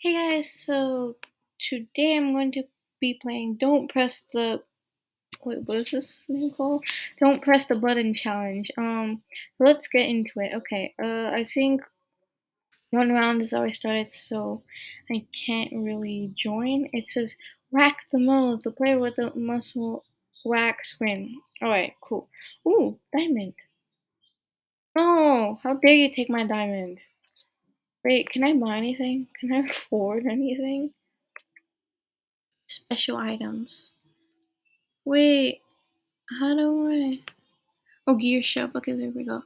Hey guys, so today I'm going to be playing Don't Press the what is this name called? Don't Press the Button challenge. Let's get into it. Okay. I think one round has already started, so I can't really join. It says whack the most. The player with the most will wax win. Alright, cool. Ooh, diamond. No, how dare you take my diamond? Wait, can I buy anything? Can I afford anything? Special items. Wait, how do I? Oh, gear shop. Okay, there we go.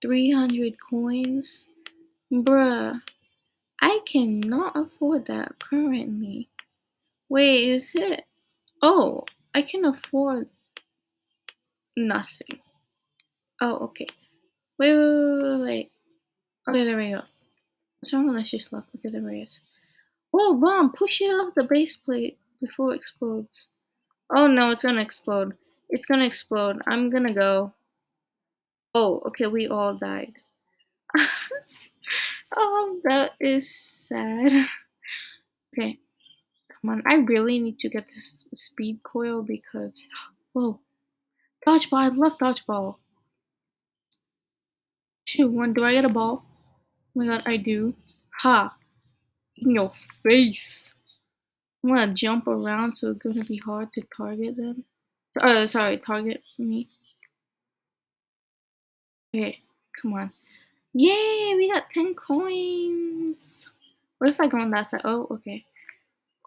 300 coins. Bruh, I cannot afford that currently. Wait, is it? Oh, I can afford nothing. Oh, okay. Wait. Okay, there we go. Someone else just left. Okay, there it is. Oh, bomb! Push it off the base plate before it explodes. Oh no, it's gonna explode. It's gonna explode. I'm gonna go. Oh, okay, we all died. That is sad. Okay, come on. I really need to get this speed coil because. Whoa. Dodgeball. I love dodgeball. Shoot, one. Do I get a ball? Oh my god, I do. Ha. In your face. I'm gonna jump around so it's gonna be hard to target them. Sorry, target me. Okay, come on. Yay, we got 10 coins. What if I go on that side? Oh, okay.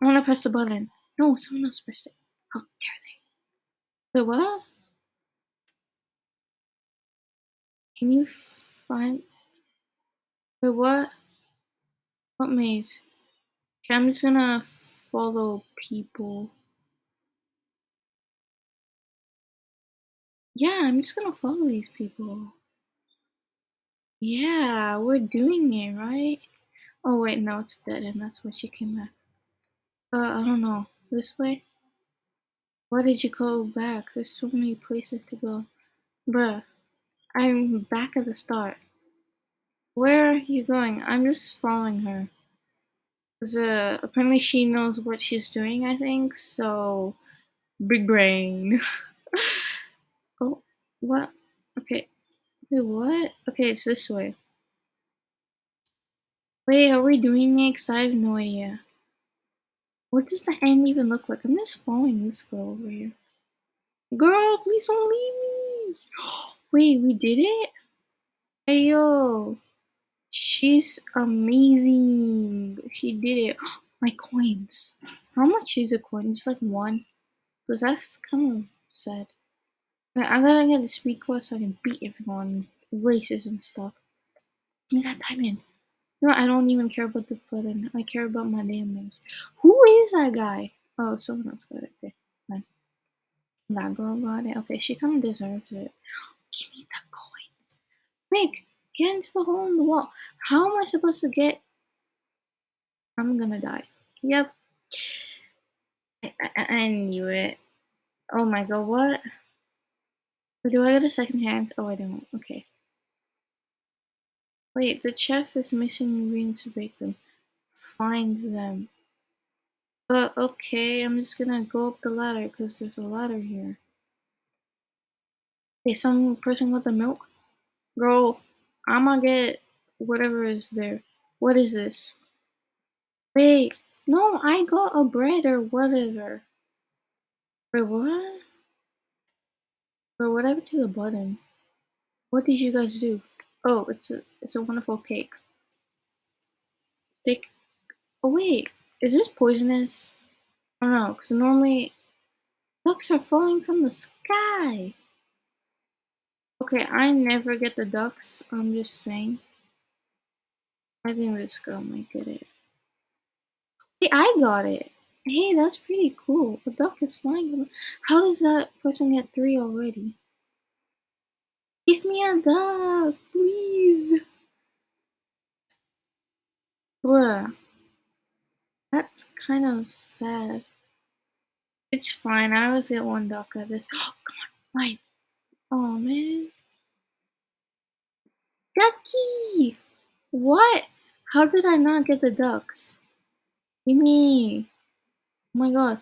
I wanna press the button. No, someone else pressed it. How dare they? Wait, what? Can you find? Wait, what? What maze? Okay, I'm just gonna follow people. Yeah, I'm just gonna follow these people. Yeah, we're doing it, right? Oh wait, no, it's dead and that's why she came back. I don't know. This way? Why did you go back? There's so many places to go. Bruh, I'm back at the start. Where are you going? I'm just following her. 'Cause, apparently she knows what she's doing, I think, so big brain. Oh, what? Okay. Wait, what? Okay, it's this way. Wait, are we doing it? 'Cause I have no idea. What does the end even look like? I'm just following this girl over here. Girl, please don't leave me. Wait, we did it? Hey, yo. She's amazing. She did it. My coins. How much is a coin? Just like one? Because that's kind of sad. I gotta get a speed quest so I can beat everyone. Races and stuff. Give me that diamond. No, I don't even care about the button. I care about my diamonds. Who is that guy? Oh, someone else got it. Okay, fine. That girl got it. Okay, she kind of deserves it. Give me the coins. Nick, get into the hole in the wall. How am I supposed to get? I'm gonna die. Yep. I knew it. Oh my god, what? Do I get a second hand? Oh, I don't. Okay. Wait, the chef is missing ingredients to bake them. Find them. Okay, I'm just gonna go up the ladder because there's a ladder here. Hey, some person got the milk? Girl, I'm gonna get whatever is there. What is this? Wait, no, I got a bread or whatever. Wait, what? Bro, what happened to the button? What did you guys do? Oh, it's a wonderful cake. Thick. Oh wait, is this poisonous? I don't know, because normally ducks are falling from the sky. Okay, I never get the ducks. I'm just saying. I think this girl might get it. Hey, I got it. Hey, that's pretty cool. A duck is flying. How does that person get three already? Give me a duck, please. Bruh, that's kind of sad. It's fine. I always get one duck at this. Oh, come on, mine. Oh man, ducky. What? How did I not get the ducks? Give me. Oh my god.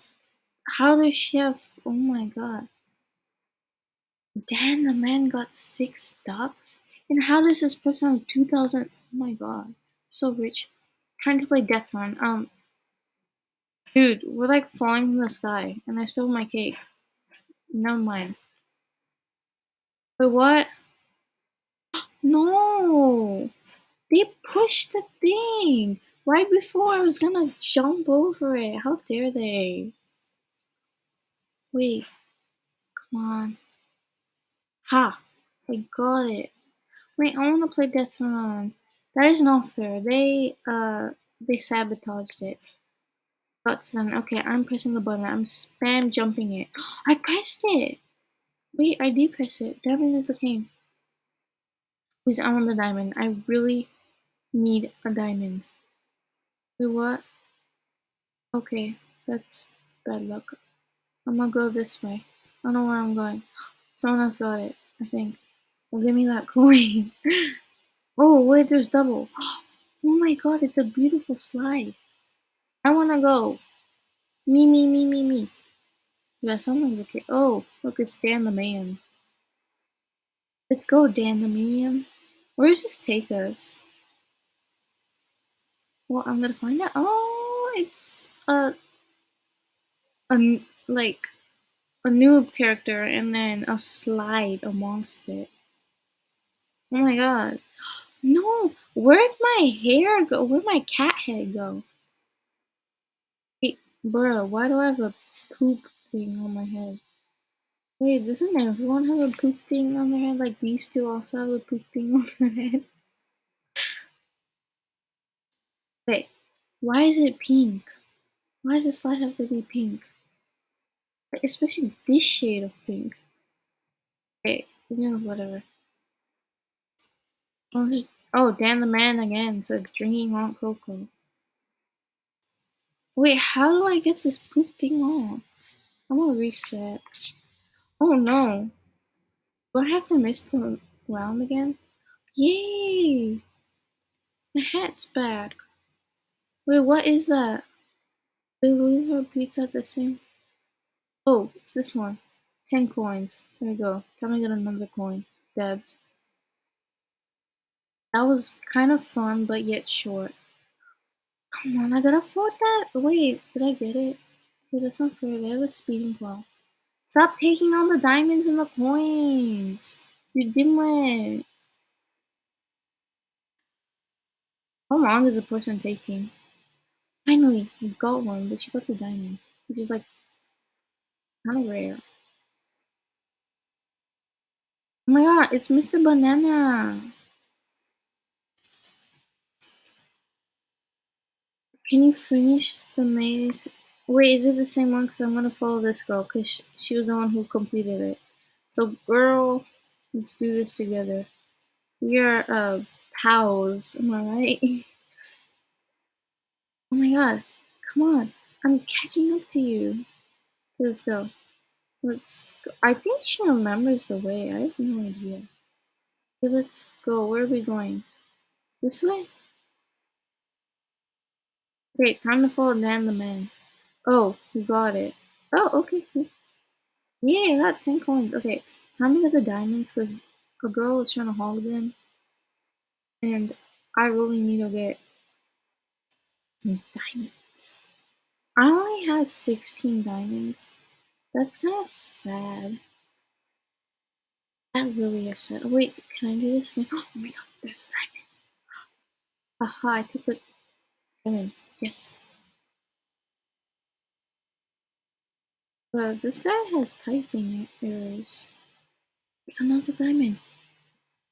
How does she have? Oh my god. Dan the man got 6 ducks? And how does this person have 2,000? Oh my god. So rich. Trying to play Death Run. Dude, we're like falling from the sky. And I stole my cake. Never mind. Wait, what? No! They pushed the thing! Right before I was gonna jump over it. How dare they? Wait, come on. Ha! I got it. Wait, I wanna play Death Run. That is not fair. They sabotaged it. Got to them. Okay, I'm pressing the button. I'm spam jumping it. I pressed it! Wait, I did press it. Diamond is the king. Please, I want the diamond. I really need a diamond. Wait, what? Okay, that's bad luck. I'm gonna go this way. I don't know where I'm going. Someone else got it, I think. Well, give me that coin. Oh, wait, there's double. Oh my god, it's a beautiful slide. I wanna go. Me, me, me, me, me. Yeah, sound like the kid. Oh, look, it's Dan the Man. Let's go, Dan the Man. Where does this take us? Well, I'm gonna find out. Oh, it's like a noob character and then a slide amongst it. Oh my god. No, where'd my hair go? Where'd my cat head go? Wait, bro, why do I have a poop thing on my head? Wait, doesn't everyone have a poop thing on their head? Like these two also have a poop thing on their head? Wait, why is it pink? Why does the slide have to be pink? Like, especially this shade of pink. Okay, whatever. Oh, Dan the Man again, so drinking hot cocoa. Wait, how do I get this poop thing off? I'm gonna reset. Oh no. Do I have to miss the round again? Yay! My hat's back. Wait, what is that? Did we leave our pizza at the same? Oh, it's this one. 10 coins. There we go. Time to get another coin. Debs. That was kind of fun, but yet short. Come on, I gotta afford that? Wait, did I get it? Wait, that's not fair. They have a speeding clock. Stop taking all the diamonds and the coins! You dimwit! How long is the person taking? Finally, I got one, but she got the diamond, which is like kind of rare. Oh my god, it's Mr. Banana! Can you finish the maze? Wait, is it the same one? Because I'm gonna follow this girl, because she was the one who completed it. So, girl, let's do this together. We are, pals, am I right? Oh my god, come on, I'm catching up to you. Let's go. Let's go. I think she remembers the way. I have no idea. Okay, let's go. Where are we going? This way? Okay, time to follow Dan the Man. Oh, you got it. Oh, okay. Yeah, I got 10 coins. Okay, time to get the diamonds because a girl is trying to hog them. And I really need to get some diamonds. I only have 16 diamonds. That's kind of sad. That really is sad. Oh, wait, can I do this again? Oh my god, there's a diamond. Aha, I took the diamond. Yes. This guy has typing errors. Another diamond.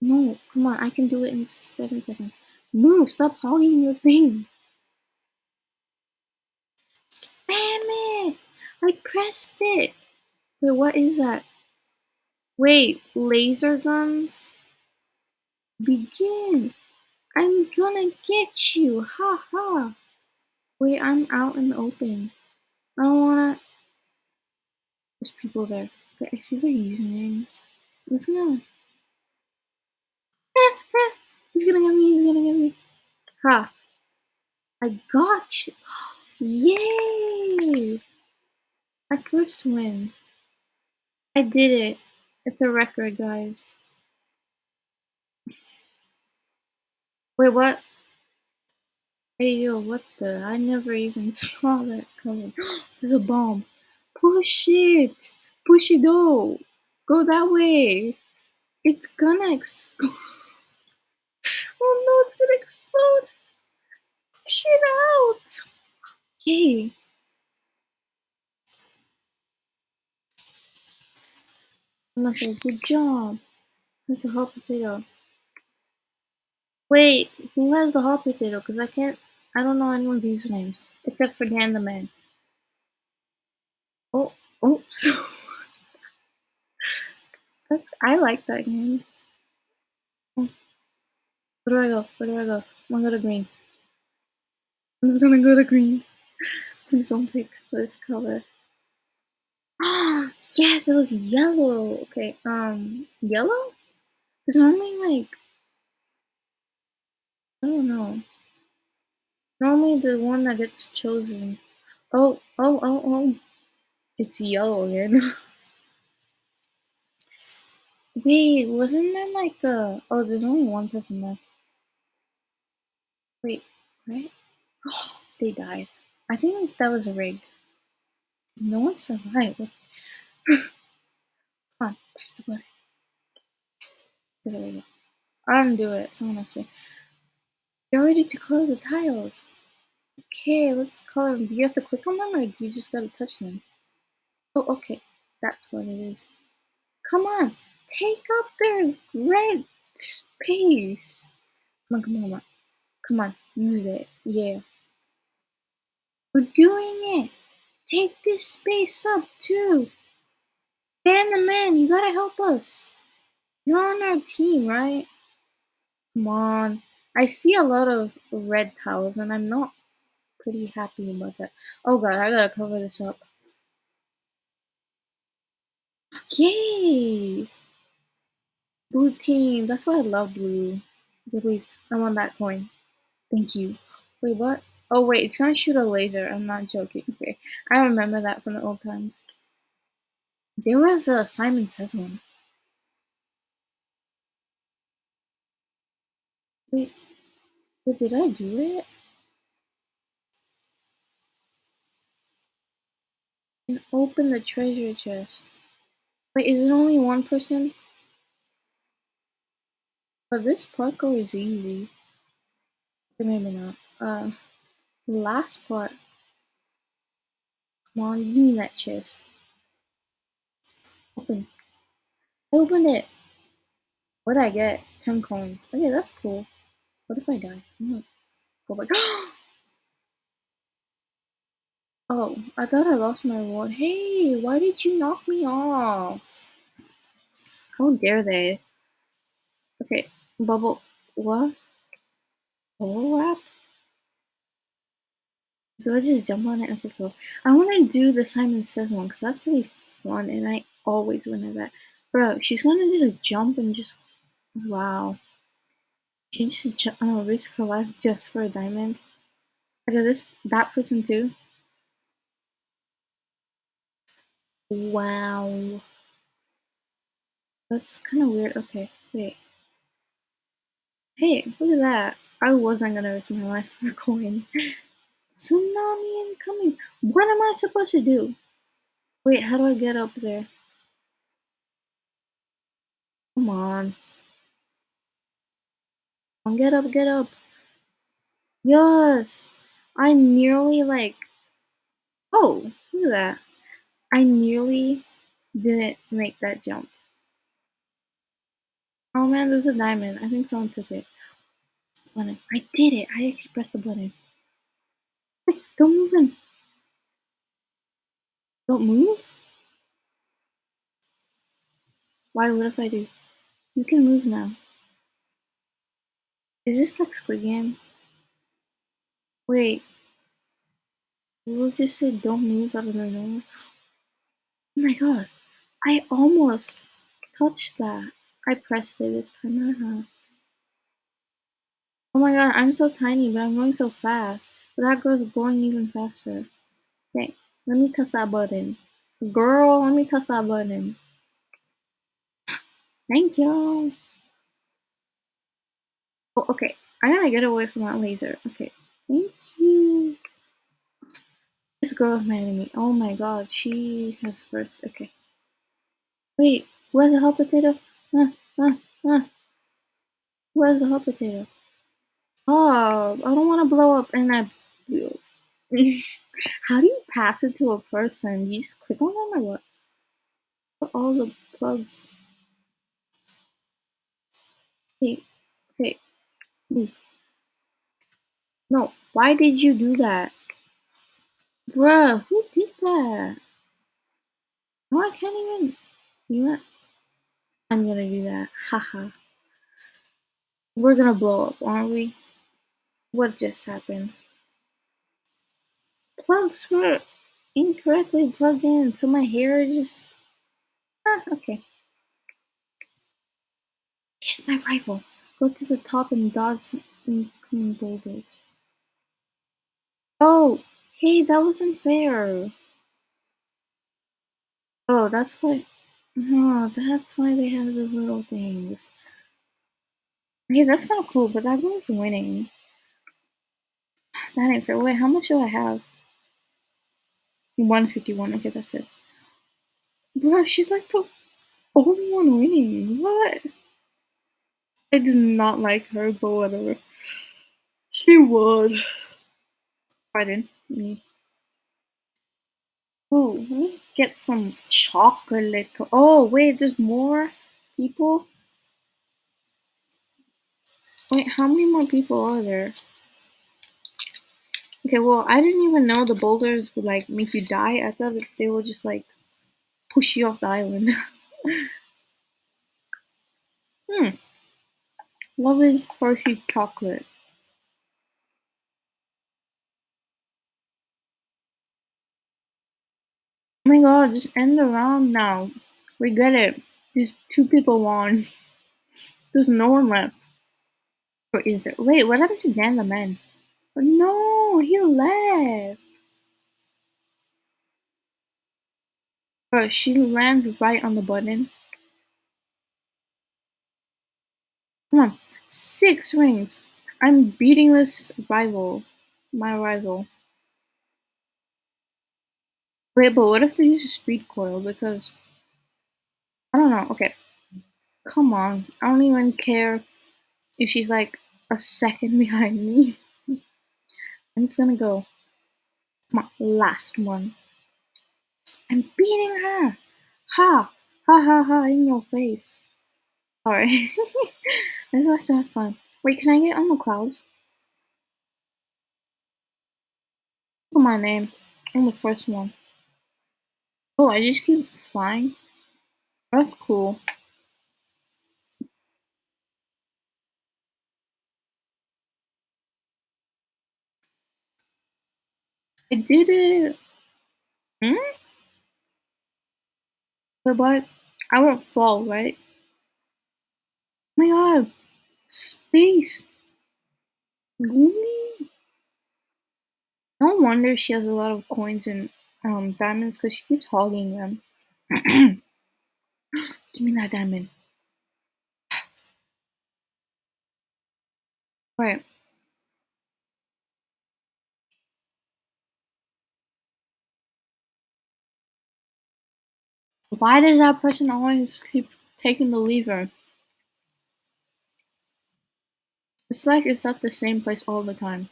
No, come on, I can do it in 7 seconds. Move, stop hogging your thing. Spam it! I pressed it! Wait, what is that? Wait, laser guns? Begin! I'm gonna get you! Ha ha! Wait, I'm out in the open. I don't wanna. There's people there. Okay, I see their usernames. What's going on? He's gonna get me, he's gonna get me. Ha! I got you! Yay! My first win. I did it. It's a record, guys. Wait, what? Hey, yo, what the? I never even saw that coming. There's a bomb. Push it! Push it, go! Go that way! It's gonna explode. Oh no, it's gonna explode! Push it out! Yay! Okay, good job. Where's the hot potato? Wait, who has the hot potato? Because I don't know anyone's usernames. Except for Dan the Man. Oh, oh, so. I like that game. Oh, where do I go? Where do I go? I'm gonna go to green. I'm just gonna go to green. Please don't pick this color. Yes, it was yellow. Okay, yellow? Because normally, like, I don't know. Normally the one that gets chosen. Oh, oh, oh, oh. It's yellow again. Wait, wasn't there like a... Oh, there's only one person left. Wait, right? Oh, they died. I think that was rigged. No one survived. Come on, press the button. There we go. I don't do it. Someone else say. You're ready to color the tiles. Okay, let's color them. Do you have to click on them or do you just gotta touch them? Oh, okay. That's what it is. Come on, take up their red space. Come on, come on, come on. Come on, use it. Yeah. We're doing it. Take this space up too. Dan the Man, you gotta help us. You're on our team, right? Come on. I see a lot of red tiles and I'm not pretty happy about that. Oh god, I gotta cover this up. Yay! Blue team. That's why I love blue. Okay, please, I want that coin. Thank you. Wait, what? Oh wait, it's gonna shoot a laser. I'm not joking. Okay, I remember that from the old times. There was a Simon Says one. Wait, but did I do it? And open the treasure chest. Wait, is it only one person? Oh, this parkour is easy. Maybe not. Last part. Come on, give me that chest. Open. I opened it. What did I get? 10 coins. Okay, that's cool. What if I die? I'm gonna go back. Oh, I thought I lost my reward. Hey, why did you knock me off? How dare they? Okay, bubble. What? Bubble wrap? Do I just jump on it? Okay, cool. I want to do the Simon Says one because that's really fun and I always win at that. Bro, she's gonna just jump and just. Wow. She just risk her life just for a diamond. Okay, that person too. Wow. That's kind of weird. Okay, wait. Hey, look at that. I wasn't gonna risk my life for a coin. Tsunami incoming. What am I supposed to do? Wait, how do I get up there? Come on. Get up, get up. Yes. I nearly like. Oh, look at that. I nearly didn't make that jump. Oh man, there's a diamond. I think someone took it. Button. I did it. I actually pressed the button. Wait, don't move in. Don't move? Why? What if I do? You can move now. Is this like Squid Game? Wait, we'll just say don't move out of the door. Oh my god, I almost touched that. I pressed it this time. Oh my god, I'm so tiny, but I'm going so fast. That girl's going even faster. Okay, let me touch that button. Girl, let me touch that button. Thank you. Oh, okay. I gotta get away from that laser. Okay. Thank you. This girl is my enemy. Oh my god, she has first. Okay. Wait, where's the hot potato? Uh, uh, uh. Where's the hot potato? Oh, I don't want to blow up and I. How do you pass it to a person? You just click on them or what? All the plugs. Hey, okay, move. No, why did you do that? Bruh, who did that? No, I can't even. You know, I'm gonna do that. Haha. We're gonna blow up, aren't we? What just happened? Plugs were incorrectly plugged in, so my hair just. Ah, okay. Here's my rifle. Go to the top and dodge some incoming boulders. Oh, hey, that wasn't fair. Oh, that's why. Oh, that's why they have the little things. Hey, that's kind of cool, but that girl's winning. That ain't fair. Wait, how much do I have? 151. Okay, that's it. Bro, she's like the only one winning. What? I do not like her, but whatever. She won. Pardon me. Ooh, let me get some chocolate. Oh, wait, there's more people? Wait, how many more people are there? Okay, well, I didn't even know the boulders would, like, make you die. I thought that they would just, like, push you off the island. Hmm, what is Hershey chocolate? Oh my god, just end the round now. We get it. Just two people won. There's no one left. Or is there? Wait, what happened to Dan the man? Oh, no, he left. Bro, she lands right on the button. Come on, 6 rings. I'm beating this rival. My rival. Wait, but what if they use a speed coil? Because, I don't know. Okay, come on. I don't even care if she's like a second behind me. I'm just gonna go. Come on, last one. I'm beating her. Ha! Ha ha ha in your face. Sorry. I just like to have fun. Wait, can I get on the clouds? Look at my name. I'm the first one. Oh, I just keep flying? That's cool. I did it! Hmm? But I won't fall, right? Oh my god! Space! Really? No wonder she has a lot of coins and diamonds because she keeps hogging them. Give me that diamond. Alright. Why does that person always keep taking the lever? It's like it's at the same place all the time.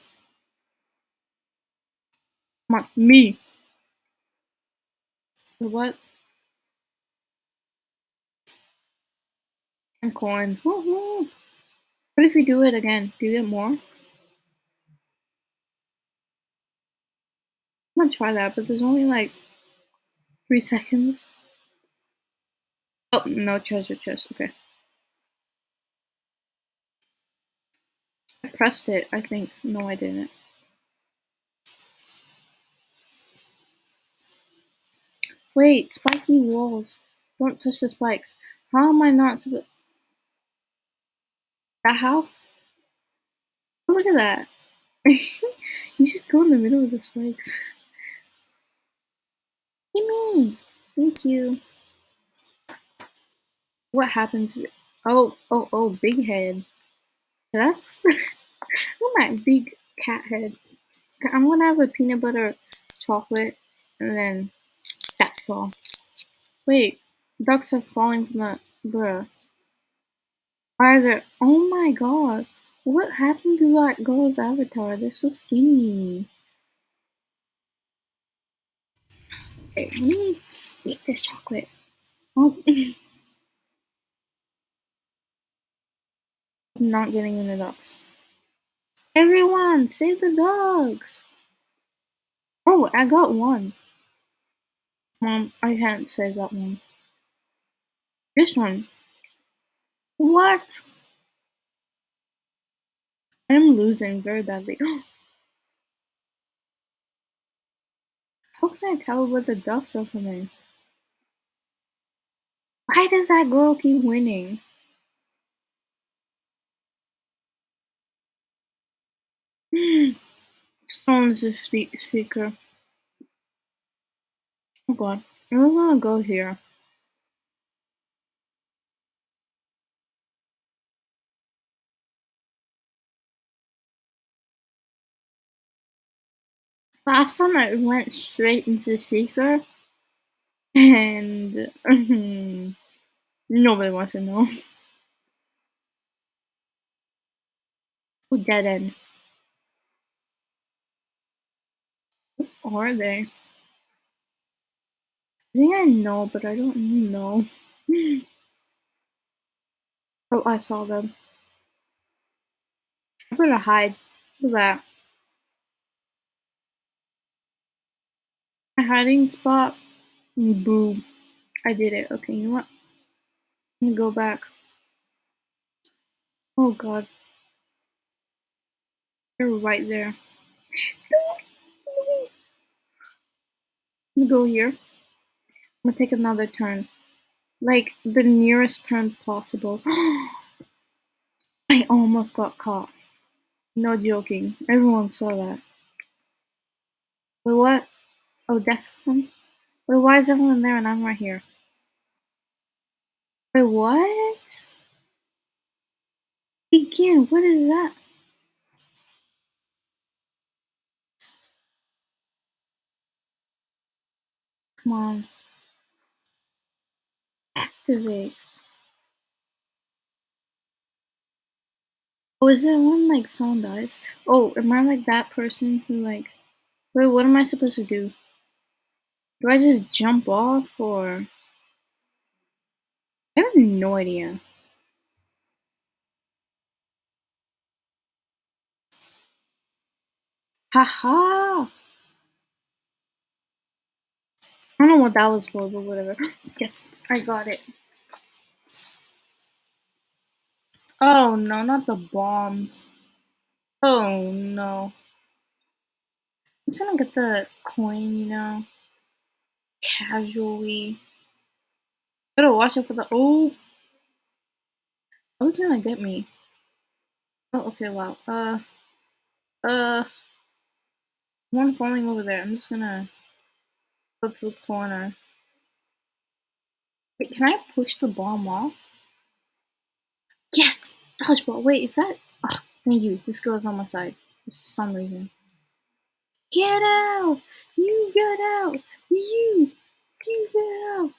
Come on, me. What? And coins. Woohoo! What if you do it again? Do you get more? I'm gonna try that, but there's only like 3 seconds. Oh, no treasure chest. Okay. I pressed it, I think. No, I didn't. Wait, spiky walls. Don't touch the spikes. How am I not supposed? That how? Look at that. You just go in the middle of the spikes. Gimme! Thank you. What happened to it? Oh, big head. That's look at my big cat head. I'm gonna have a peanut butter chocolate and then that's all. Wait, ducks are falling from the bruh. Are there oh my god. What happened to that girl's avatar? They're so skinny. Okay, let me eat this chocolate. Oh, I'm not getting in the ducks. Everyone, save the dogs! Oh, I got one. I can't save that one. This one. What? I'm losing very badly. How can I tell what the ducks are coming? Why does that girl keep winning? Stone's a seeker. Oh god. I'm gonna go here. Last time I went straight into seeker and nobody wants to know. Oh, dead end. Are they? I think I know, but I don't know. Oh, I saw them. I better hide. Look at that. My hiding spot. Boom. I did it. Okay, you know what? Let me go back. Oh god. They're right there. Let me go here. I'm gonna take another turn. Like, the nearest turn possible. I almost got caught. No joking. Everyone saw that. Wait, what? Oh, that's one? Wait, why is everyone there and I'm right here? Wait, what? Again, what is that? Come on. Activate. Oh, is it when, like, someone dies? Oh, am I, like, that person who, like... Wait, what am I supposed to do? Do I just jump off, or... I have no idea. Haha! I don't know what that was for, but whatever. Yes, I got it. Oh no, not the bombs. Oh no. I'm just gonna get the coin, you know, casually. Gotta watch out for the. Oh, who's gonna get me? Oh, okay, wow. One falling over there. I'm just gonna go to the corner. Wait, can I push the bomb off? Yes! Dodgeball. Wait, is that. Oh, thank you. This girl's on my side for some reason. Get out! You get out! You get out!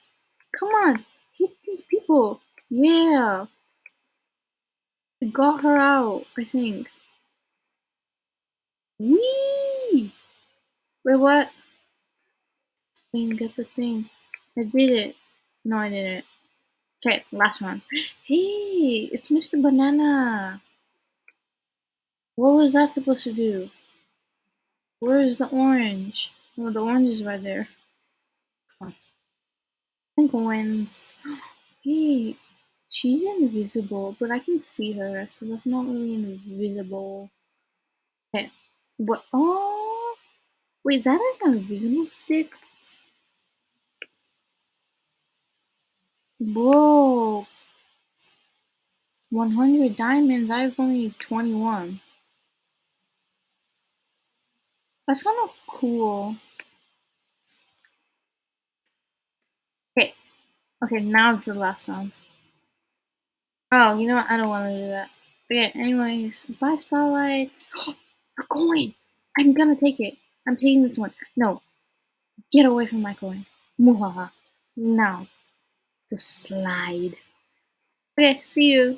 Come on! Hit these people! Yeah! I got her out, I think. Whee! Wait, what? Thing, get the thing. I did it. No, I didn't. Okay, last one. Hey, it's Mr. Banana. What was that supposed to do? Where's the orange? Oh, the orange is right there. Come on. Penguins. Hey, she's invisible, but I can see her, so that's not really invisible. Okay. What? Oh, wait, is that an invisible stick? Whoa, 100 diamonds. I have only 21. That's kind of cool. Okay, okay, now it's the last round. Oh, you know what? I don't want to do that. Okay, anyways, buy starlights. A coin! I'm gonna take it. I'm taking this one. No, get away from my coin. Muhaha. Now, just slide. Okay, see you.